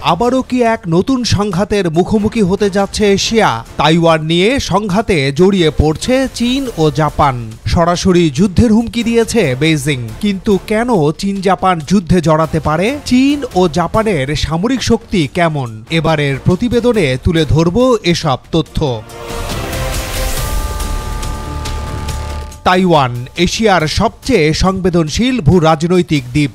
আবারও কি এক নতুন সংঘাতের মুখোমুখি হতে যাচ্ছে এশিয়া? তাইওয়ান নিয়ে সংঘাতে জড়িয়ে পড়ছে চীন ও জাপান। সরাসরি যুদ্ধের হুমকি দিয়েছে বেইজিং। কিন্তু কেন চীন জাপান যুদ্ধে জড়াতে পারে? চীন ও জাপানের সামরিক শক্তি কেমন? এবারের প্রতিবেদনে তুলে ধরব এসব তথ্য। তাইওয়ান এশিয়ার সবচেয়ে সংবেদনশীল ভূরাজনৈতিক দ্বীপ।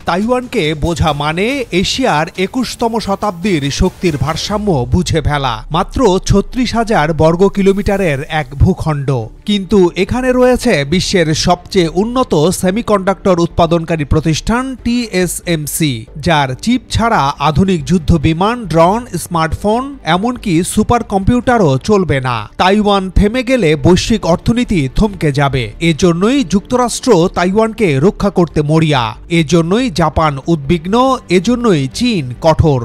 তাইওয়ানকে বোঝা মানে এশিয়ার ২১তম শতাব্দীর শক্তির ভারসাম্য বুঝে ফেলা। মাত্র ৩৬,০০০ বর্গ কিলোমিটারের এক ভূখণ্ড, কিন্তু এখানে রয়েছে বিশ্বের সবচেয়ে উন্নত সেমিকন্ডাক্টর উৎপাদনকারী প্রতিষ্ঠান TSMC, যার চিপ ছাড়া আধুনিক যুদ্ধ বিমান, ড্রোন, স্মার্টফোন, এমনকি সুপার কম্পিউটারও চলবে না। তাইওয়ান থেমে গেলে বৈশ্বিক অর্থনীতি থমকে যাবে। এজন্যই যুক্তরাষ্ট্র তাইওয়ানকে রক্ষা করতে মরিয়া। এজন্যই জাপান উদ্বিগ্ন, এজন্যই চীন কঠোর।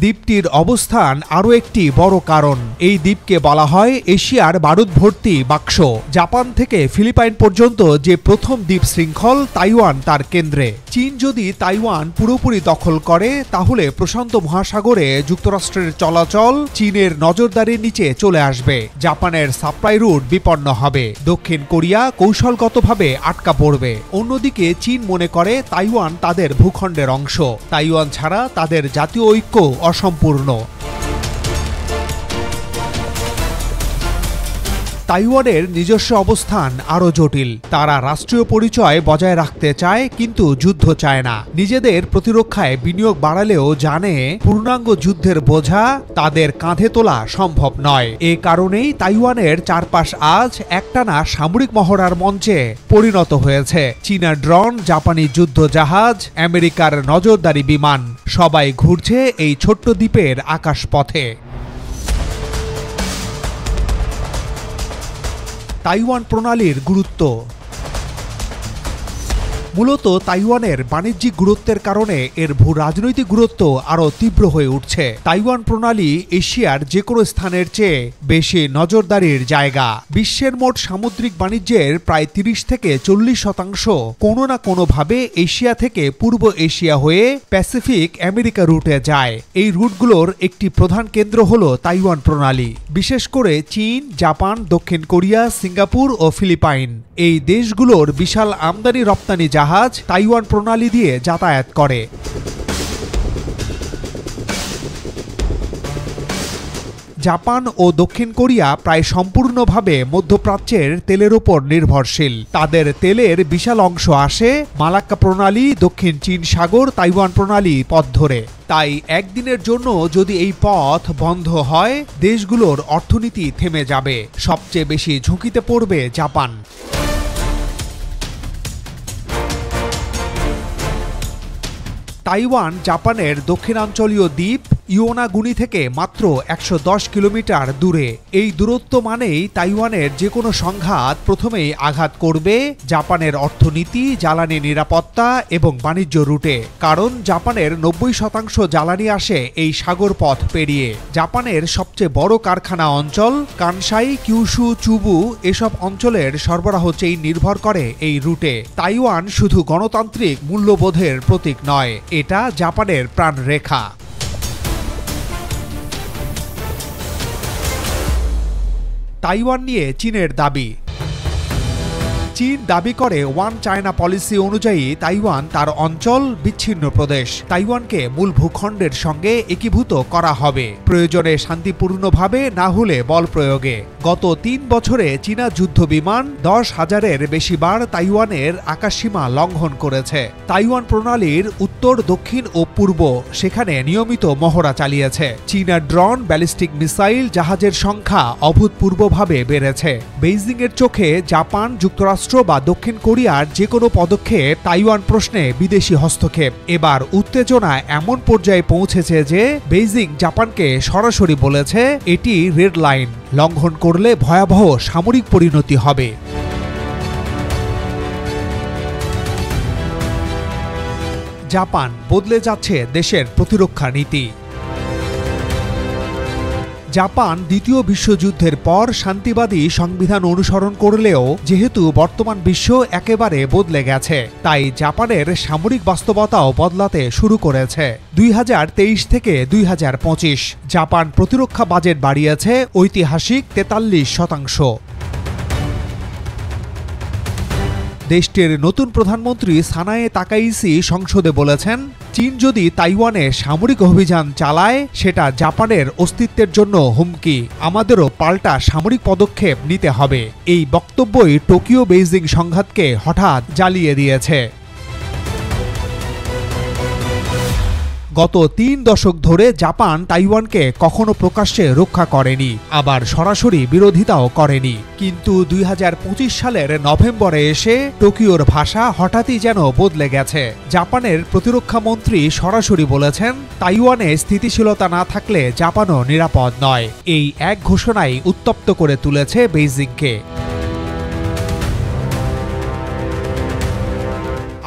দ্বীপটির অবস্থান আরও একটি বড় কারণ। এই দ্বীপকে বলা হয় এশিয়ার বারুদ ভর্তি বাক্স। জাপান থেকে ফিলিপাইন পর্যন্ত যে প্রথম দ্বীপ শৃঙ্খল, তাইওয়ান তার কেন্দ্রে। চীন যদি তাইওয়ান পুরোপুরি দখল করে, তাহলে প্রশান্ত মহাসাগরে যুক্তরাষ্ট্রের চলাচল চীনের নজরদারির নিচে চলে আসবে। জাপানের সাপ্লাই রুট বিপন্ন হবে। দক্ষিণ কোরিয়া কৌশলগতভাবে আটকা পড়বে। অন্যদিকে চীন মনে করে তাইওয়ান তাদের ভূখণ্ডের অংশ। তাইওয়ান ছাড়া তাদের জাতীয় ঐক্য অসম্পূর্ণ। তাইওয়ানের নিজস্ব অবস্থান আরও জটিল। তারা রাষ্ট্রীয় পরিচয় বজায় রাখতে চায়, কিন্তু যুদ্ধ চায় না। নিজেদের প্রতিরক্ষায় বিনিয়োগ বাড়ালেও জানে পূর্ণাঙ্গ যুদ্ধের বোঝা তাদের কাঁধে তোলা সম্ভব নয়। এ কারণেই তাইওয়ানের চারপাশ আজ একটানা সামরিক মহড়ার মঞ্চে পরিণত হয়েছে। চীনা ড্রোন, জাপানি যুদ্ধ জাহাজ, আমেরিকার নজরদারি বিমান, সবাই ঘুরছে এই ছোট্ট দ্বীপের আকাশপথে। তাইওয়ান প্রণালীর গুরুত্ব। মূলত তাইওয়ানের বাণিজ্যিক গুরুত্বের কারণে এর ভূরাজনৈতিক গুরুত্ব আরও তীব্র হয়ে উঠছে। তাইওয়ান প্রণালী এশিয়ার যে কোনো স্থানের চেয়ে বেশি নজরদারির জায়গা। বিশ্বের মোট সামুদ্রিক বাণিজ্যের প্রায় ৩০ থেকে ৪০% কোনো না কোনোভাবে এশিয়া থেকে পূর্ব এশিয়া হয়ে প্যাসিফিক আমেরিকা রুটে যায়। এই রুটগুলোর একটি প্রধান কেন্দ্র হল তাইওয়ান প্রণালী। বিশেষ করে চীন, জাপান, দক্ষিণ কোরিয়া, সিঙ্গাপুর ও ফিলিপাইন, এই দেশগুলোর বিশাল আমদানি রপ্তানি জাহাজ তাইওয়ান প্রণালী দিয়ে যাতায়াত করে। জাপান ও দক্ষিণ কোরিয়া প্রায় সম্পূর্ণভাবে মধ্যপ্রাচ্যের তেলের উপর নির্ভরশীল। তাদের তেলের বিশাল অংশ আসে মালাক্কা প্রণালী, দক্ষিণ চীন সাগর, তাইওয়ান প্রণালী পথ ধরে। তাই একদিনের জন্য যদি এই পথ বন্ধ হয়, দেশগুলোর অর্থনীতি থেমে যাবে। সবচেয়ে বেশি ঝুঁকিতে পড়বে জাপান। তাইওয়ান জাপানের দক্ষিণাঞ্চলীয় দ্বীপ ইয়োনাগুনি থেকে মাত্র ১১০ কিলোমিটার দূরে। এই দূরত্ব মানেই তাইওয়ানের যে কোনো সংঘাত প্রথমেই আঘাত করবে জাপানের অর্থনীতি, জ্বালানি নিরাপত্তা এবং বাণিজ্য রুটে। কারণ জাপানের ৯০% জ্বালানি আসে এই সাগর পথ পেরিয়ে। জাপানের সবচেয়ে বড় কারখানা অঞ্চল কানসাই, কিউশু, চুবু, এসব অঞ্চলের সরবরাহ চেইন নির্ভর করে এই রুটে। তাইওয়ান শুধু গণতান্ত্রিক মূল্যবোধের প্রতীক নয়, এটা জাপানের প্রাণরেখা। তাইওয়ান নিয়ে চীনের দাবি। চীন দাবি করে ওয়ান চায়না পলিসি অনুযায়ী তাইওয়ান তার অঞ্চল, বিচ্ছিন্ন প্রদেশ। তাইওয়ানকে মূল ভূখণ্ডের সঙ্গে একীভূত করা হবে, প্রয়োজনে শান্তিপূর্ণভাবে, না হলে বল প্রয়োগে। গত ৩ বছরে চীনা যুদ্ধ বিমান ১০,০০০-এর বেশি বার তাইওয়ানের আকাশসীমা লঙ্ঘন করেছে। তাইওয়ান প্রণালীর উত্তর, দক্ষিণ ও পূর্ব, সেখানে নিয়মিত মহড়া চালিয়েছে। চীনা ড্রোন, ব্যালিস্টিক মিসাইল, জাহাজের সংখ্যা অভূতপূর্বভাবে বেড়েছে। বেইজিংয়ের চোখে জাপান, যুক্তরাষ্ট্র বা দক্ষিণ কোরিয়ার যে কোনো পদক্ষেপ তাইওয়ান প্রশ্নে বিদেশি হস্তক্ষেপ। এবার উত্তেজনা এমন পর্যায়ে পৌঁছেছে যে বেইজিং জাপানকে সরাসরি বলেছে এটি রেড লাইন, লঙ্ঘন করলে ভয়াবহ সামরিক পরিণতি হবে। জাপান বদলে যাচ্ছে দেশের প্রতিরক্ষা নীতি। জাপান দ্বিতীয় বিশ্বযুদ্ধের পর শান্তিবাদী সংবিধান অনুসরণ করলেও যেহেতু বর্তমান বিশ্ব একেবারে বদলে গেছে, তাই জাপানের সামরিক বাস্তবতাও বদলাতে শুরু করেছে। 2023 থেকে 2025 জাপান প্রতিরক্ষা বাজেট বাড়িয়েছে ঐতিহাসিক 43%। দেশটির নতুন প্রধানমন্ত্রী সানায়ে তাকাইচি সংসদে বলেছেন, চীন যদি তাইওয়ানে সামরিক অভিযান চালায় সেটা জাপানের অস্তিত্বের জন্য হুমকি, আমাদেরও পাল্টা সামরিক পদক্ষেপ নিতে হবে। এই বক্তব্যই টোকিও বেইজিং সংঘাতকে হঠাৎ জ্বালিয়ে দিয়েছে। গত 3 দশক ধরে জাপান তাইওয়ানকে কখনো প্রকাশ্যে রক্ষা করেনি, আবার সরাসরি বিরোধিতাও করেনি। কিন্তু 2025 সালের নভেম্বরে এসে টোকিওর ভাষা হঠাৎই যেন বদলে গেছে। জাপানের প্রতিরক্ষা মন্ত্রী সরাসরি বলেছেন, তাইওয়ানে স্থিতিশীলতা না থাকলে জাপানও নিরাপদ নয়। এই এক ঘোষণাই উত্তপ্ত করে তুলেছে বেইজিংকে।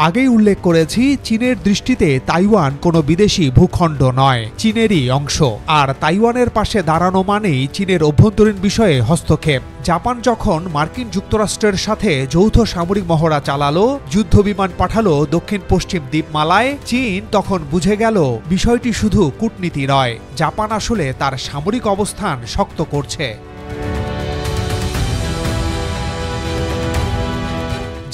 আগেই উল্লেখ করেছি, চীনের দৃষ্টিতে তাইওয়ান কোনো বিদেশি ভূখণ্ড নয়, চীনেরই অংশ। আর তাইওয়ানের পাশে দাঁড়ানো মানেই চীনের অভ্যন্তরীণ বিষয়ে হস্তক্ষেপ। জাপান যখন মার্কিন যুক্তরাষ্ট্রের সাথে যৌথ সামরিক মহড়া চালালো, যুদ্ধবিমান পাঠালো দক্ষিণ পশ্চিম দ্বীপমালায়, চীন তখন বুঝে গেল বিষয়টি শুধু কূটনীতি নয়, জাপান আসলে তার সামরিক অবস্থান শক্ত করছে।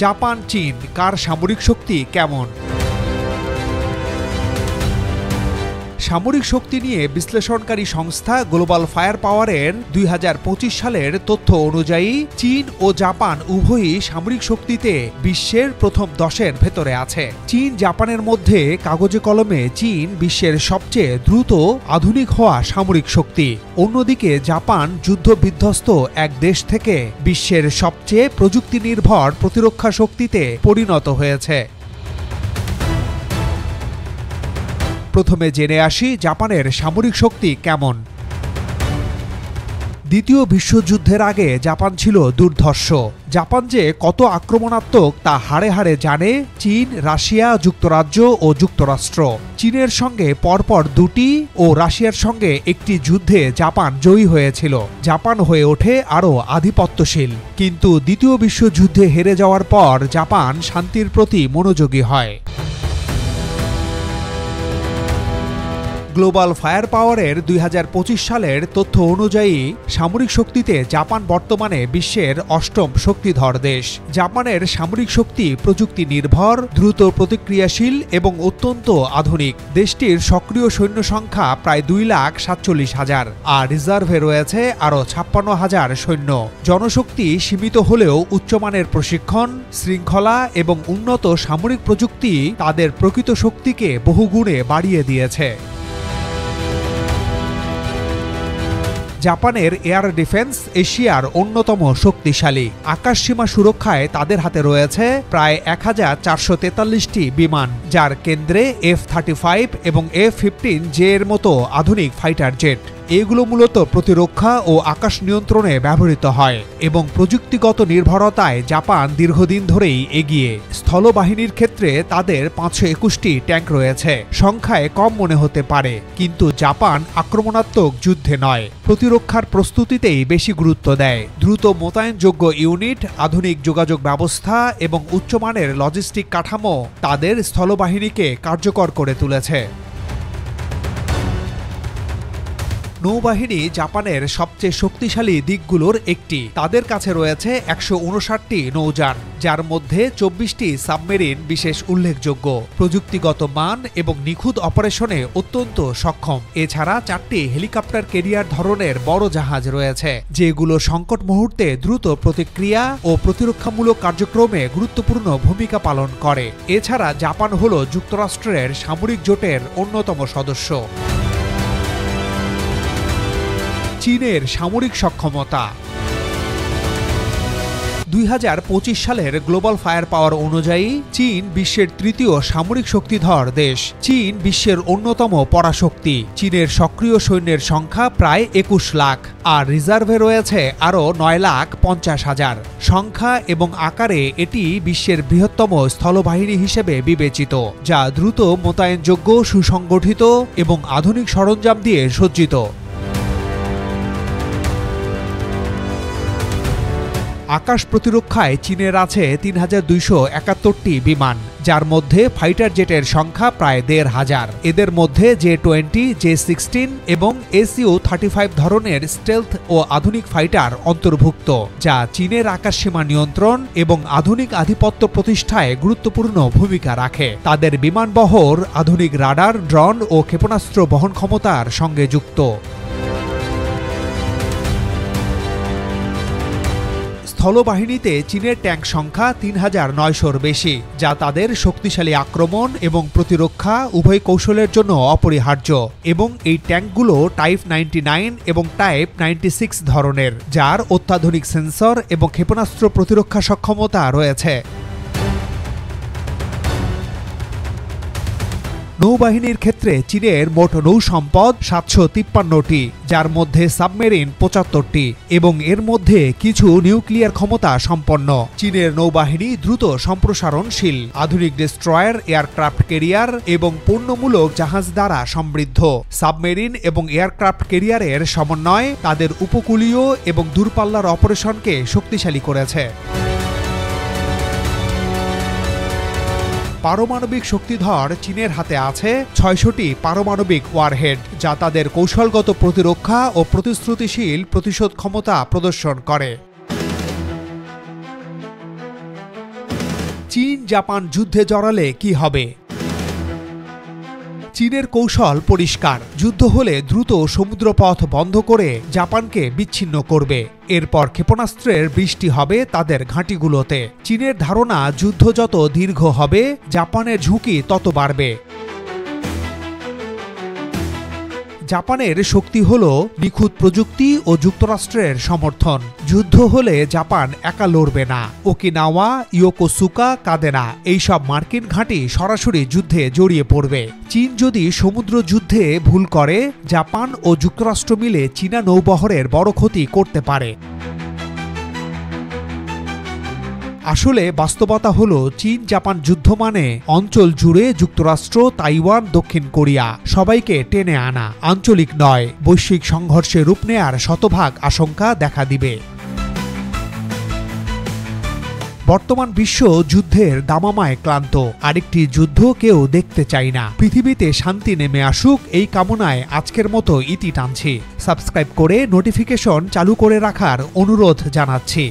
জাপান চীন কার সামরিক শক্তি কেমন? সামরিক শক্তি নিয়ে বিশ্লেষণকারী সংস্থা গ্লোবাল ফায়ার পাওয়ারের 2025 সালের তথ্য অনুযায়ী চীন ও জাপান উভয়ই সামরিক শক্তিতে বিশ্বের প্রথম 10-এর ভেতরে আছে। চীন জাপানের মধ্যে কাগজে কলমে চীন বিশ্বের সবচেয়ে দ্রুত আধুনিক হওয়া সামরিক শক্তি। অন্যদিকে জাপান যুদ্ধ বিধ্বস্ত এক দেশ থেকে বিশ্বের সবচেয়ে প্রযুক্তি নির্ভর প্রতিরক্ষা শক্তিতে পরিণত হয়েছে। প্রথমে জেনে আসি জাপানের সামরিক শক্তি কেমন। দ্বিতীয় বিশ্বযুদ্ধের আগে জাপান ছিল দুর্ধর্ষ। জাপান যে কত আক্রমণাত্মক তা হাড়ে হাড়ে জানে চীন, রাশিয়া, যুক্তরাজ্য ও যুক্তরাষ্ট্র। চীনের সঙ্গে পরপর 2টি ও রাশিয়ার সঙ্গে একটি যুদ্ধে জাপান জয়ী হয়েছিল। জাপান হয়ে ওঠে আরও আধিপত্যশীল। কিন্তু দ্বিতীয় বিশ্বযুদ্ধে হেরে যাওয়ার পর জাপান শান্তির প্রতি মনোযোগী হয়। গ্লোবাল ফায়ার পাওয়ারের 2025 সালের তথ্য অনুযায়ী সামরিক শক্তিতে জাপান বর্তমানে বিশ্বের 8ম শক্তিধর দেশ। জাপানের সামরিক শক্তি প্রযুক্তি নির্ভর, দ্রুত প্রতিক্রিয়াশীল এবং অত্যন্ত আধুনিক। দেশটির সক্রিয় সৈন্য সংখ্যা প্রায় 2,47,000 আর রিজার্ভে রয়েছে আরও 56,000 সৈন্য। জনশক্তি সীমিত হলেও উচ্চমানের প্রশিক্ষণ, শৃঙ্খলা এবং উন্নত সামরিক প্রযুক্তি তাদের প্রকৃত শক্তিকে বহুগুণে বাড়িয়ে দিয়েছে। জাপানের এয়ার ডিফেন্স এশিয়ার অন্যতম শক্তিশালী। আকাশসীমা সুরক্ষায় তাদের হাতে রয়েছে প্রায় 1443টি বিমান, যার কেন্দ্রে F-35 এবং F-15J এর মতো আধুনিক ফাইটার জেট। এগুলো মূলত প্রতিরক্ষা ও আকাশ নিয়ন্ত্রণে ব্যবহৃত হয় এবং প্রযুক্তিগত নির্ভরতায় জাপান দীর্ঘদিন ধরেই এগিয়ে। স্থলবাহিনীর ক্ষেত্রে তাদের 521টি ট্যাঙ্ক রয়েছে। সংখ্যায় কম মনে হতে পারে, কিন্তু জাপান আক্রমণাত্মক যুদ্ধে নয়, প্রতিরক্ষার প্রস্তুতিতেই বেশি গুরুত্ব দেয়। দ্রুত মোতায়েনযোগ্য ইউনিট, আধুনিক যোগাযোগ ব্যবস্থা এবং উচ্চমানের লজিস্টিক কাঠামো তাদের স্থলবাহিনীকে কার্যকর করে তুলেছে। নৌবাহিনী জাপানের সবচেয়ে শক্তিশালী দিকগুলোর একটি। তাদের কাছে রয়েছে 159টি নৌযান, যার মধ্যে 24টি সাবমেরিন বিশেষ উল্লেখযোগ্য। প্রযুক্তিগত মান এবং নিখুঁত অপারেশনে অত্যন্ত সক্ষম। এছাড়া 4টি হেলিকপ্টার ক্যারিয়ার ধরনের বড় জাহাজ রয়েছে, যেগুলো সংকট মুহূর্তে দ্রুত প্রতিক্রিয়া ও প্রতিরক্ষামূলক কার্যক্রমে গুরুত্বপূর্ণ ভূমিকা পালন করে। এছাড়া জাপান হল যুক্তরাষ্ট্রের সামরিক জোটের অন্যতম সদস্য। চীনের সামরিক সক্ষমতা। 2025 সালের গ্লোবাল ফায়ার পাওয়ার অনুযায়ী চীন বিশ্বের 3য় সামরিক শক্তিধর দেশ। চীন বিশ্বের অন্যতম পরাশক্তি। চীনের সক্রিয় সৈন্যের সংখ্যা প্রায় 21 লাখ আর রিজার্ভে রয়েছে আরও 9,50,000। সংখ্যা এবং আকারে এটি বিশ্বের বৃহত্তম স্থলবাহিনী হিসেবে বিবেচিত, যা দ্রুত মোতায়েনযোগ্য, সুসংগঠিত এবং আধুনিক সরঞ্জাম দিয়ে সজ্জিত। আকাশ প্রতিরক্ষায় চীনের আছে ৩,২৭১টি বিমান, যার মধ্যে ফাইটার জেটের সংখ্যা প্রায় ১,৫০০। এদের মধ্যে J-20, J-16 এবং SU-35 ধরনের স্টেলথ ও আধুনিক ফাইটার অন্তর্ভুক্ত, যা চীনের আকাশসীমা নিয়ন্ত্রণ এবং আধুনিক আধিপত্য প্রতিষ্ঠায় গুরুত্বপূর্ণ ভূমিকা রাখে। তাদের বিমানবহর আধুনিক রাডার, ড্রোন ও ক্ষেপণাস্ত্র বহন ক্ষমতার সঙ্গে যুক্ত। স্থলবাহিনীতে চীনের ট্যাঙ্ক সংখ্যা ৩,৯০০-র বেশি, যা তাদের শক্তিশালী আক্রমণ এবং প্রতিরক্ষা উভয় কৌশলের জন্য অপরিহার্য। এবং এই ট্যাঙ্কগুলো টাইপ 99 এবং টাইপ 96 ধরনের, যার অত্যাধুনিক সেন্সর এবং ক্ষেপণাস্ত্র প্রতিরক্ষা সক্ষমতা রয়েছে। নৌবাহিনীর ক্ষেত্রে চীনের মোট নৌ সম্পদ ৭৫৩টি, যার মধ্যে সাবমেরিন ৭৫টি এবং এর মধ্যে কিছু নিউক্লিয়ার ক্ষমতা সম্পন্ন। চীনের নৌবাহিনী দ্রুত সম্প্রসারণশীল, আধুনিক ডেস্ট্রয়ার, এয়ারক্রাফট ক্যারিয়ার এবং পণ্যমূলক জাহাজ দ্বারা সমৃদ্ধ। সাবমেরিন এবং এয়ারক্রাফট ক্যারিয়ারের সমন্বয় তাদের উপকূলীয় এবং দূরপাল্লার অপারেশনকে শক্তিশালী করেছে। পারমাণবিক শক্তিধর চীনের হাতে আছে ৬০০টি পারমাণবিক ওয়ারহেড, যা তাদের কৌশলগত প্রতিরক্ষা ও প্রতিশ্রুতিশীল প্রতিশোধ ক্ষমতা প্রদর্শন করে। চীন জাপান যুদ্ধে জড়ালে কি হবে? চীনের কৌশল পরিষ্কার। যুদ্ধ হলে দ্রুত সমুদ্রপথ বন্ধ করে জাপানকে বিচ্ছিন্ন করবে। এরপর ক্ষেপণাস্ত্রের বৃষ্টি হবে তাদের ঘাঁটিগুলোতে। চীনের ধারণা, যুদ্ধ যত দীর্ঘ হবে, জাপানের ঝুঁকি তত বাড়বে। জাপানের শক্তি হল নিখুঁত প্রযুক্তি ও যুক্তরাষ্ট্রের সমর্থন। যুদ্ধ হলে জাপান একা লড়বে না। ওকিনাওয়া, ইয়োকোসুকা, কাদেনা এইসব মার্কিন ঘাঁটি সরাসরি যুদ্ধে জড়িয়ে পড়বে। চীন যদি সমুদ্র যুদ্ধে ভুল করে, জাপান ও যুক্তরাষ্ট্র মিলে চীনা নৌবহরের বড় ক্ষতি করতে পারে। আসলে বাস্তবতা হলো, চীন জাপান যুদ্ধ মানে অঞ্চল জুড়ে যুক্তরাষ্ট্র, তাইওয়ান, দক্ষিণ কোরিয়া সবাইকে টেনে আনা। আঞ্চলিক নয়, বৈশ্বিক সংঘর্ষে রূপ নেয়ার শতভাগ আশঙ্কা দেখা দিবে। বর্তমান বিশ্ব যুদ্ধের দামামায় ক্লান্ত। আরেকটি যুদ্ধ কেউ দেখতে চাই না। পৃথিবীতে শান্তি নেমে আসুক, এই কামনায় আজকের মতো ইতি টানছি। সাবস্ক্রাইব করে নোটিফিকেশন চালু করে রাখার অনুরোধ জানাচ্ছি।